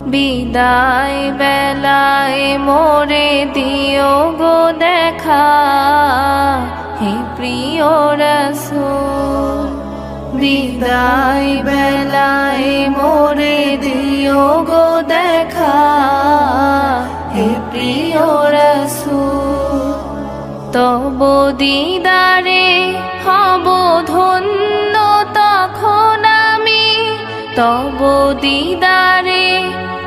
বিদায় বেলায় মোরে দিও গো দেখা, হে প্রিয় রাসূল। বিদায় বেলায় মোরে দিও গো দেখা, হে প্রিয় রাসূল। তব দিদারে হব ধন্য তখন আমি, তব দিদারে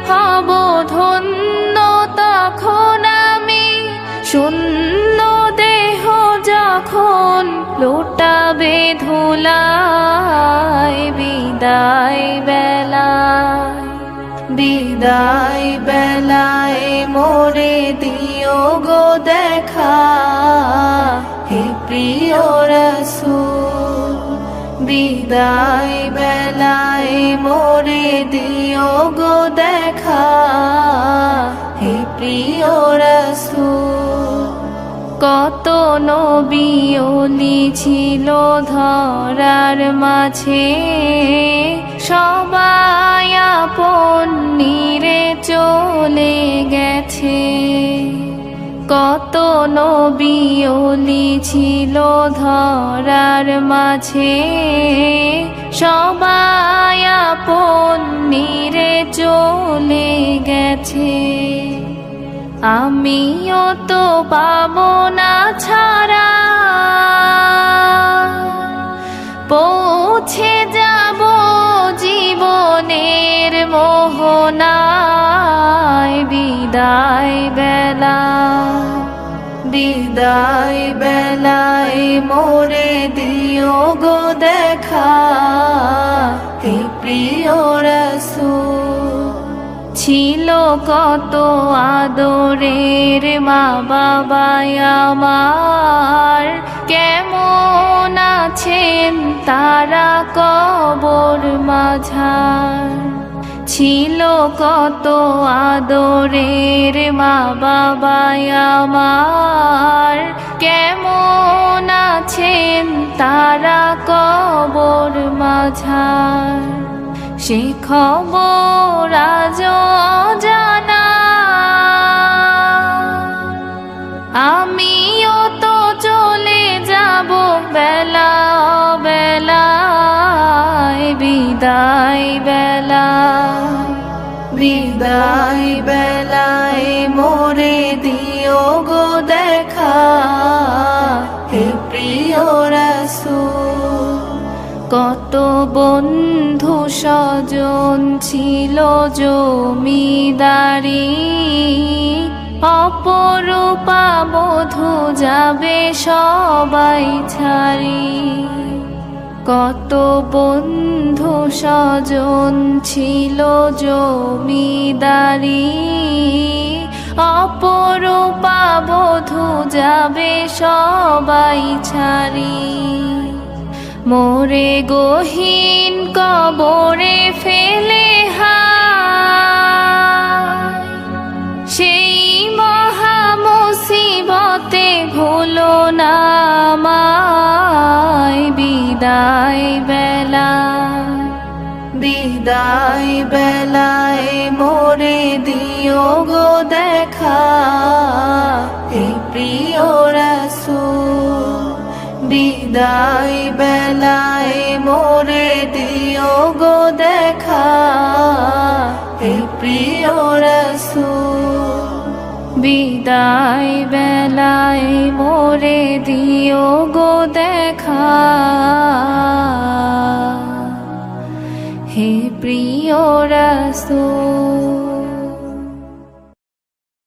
হব ধন্য তখন আমি। শূন্য দেহ যখন লুটাবে ধুলায়, বিদায় বেলায়, বিদায় বেলায় মোরে দিও গো দেখা, হে প্রিয় রাসূল। বিদায় বেলায় মোরে দিও গো দেখা, হে প্রিয় রাসূল। কত নবী ওলি ছিল ধরার মাঝে, সবাই আপন নিরে চলে গেছে। কত নবী ওলি ছিল ধরার মাঝে, সবাই আপন নিরে চলে গেছে। আমিও তো পাবো না ছাড়া, পৌঁছে যাব জীবনের মোহনায়। বিদায় বেলা, বিদায় বেলায় মোরে দিও গো দেখা, হে প্রিয় রাসূল। ছিল কত আদরের মা বাবাই আমার, কেমন আছেন তারা কবর মাঝার। ছিল কত আদরের মা বাবাই আমার, কেমন আছেন তারা কবর মাঝার। সে খবর আজও অজানা, আমিও তো চলে যাব বেলা বেলায়। বিদায় বেলা, বিদায় বেলায় মোরে দিও গো দেখা, হে প্রিয় রাসূল। কত বন্ধু স্বজন ছিল জমিদারি, অপরূপা বধূ যাবে সবাই ছাড়ি। কত বন্ধু স্বজন ছিল জমিদারি, অপরূপা বধূ যাবে সবাই ছাড়ি। মোরে গহীন কবরে ফেলে হায়, সেই মহা মুসিবতে ভুলো না আমায়। বিদায় বেলা, বিদায় বেলায় মোরে দিও গো দেখা, হে প্রিয় রাসূল। বিদায় বেলায় মোরে দিও গো দেখা, হে প্রিয় রাসূল। বিদায় বেলায় মোরে দিও গো দেখা, হে প্রিয় রাসূল।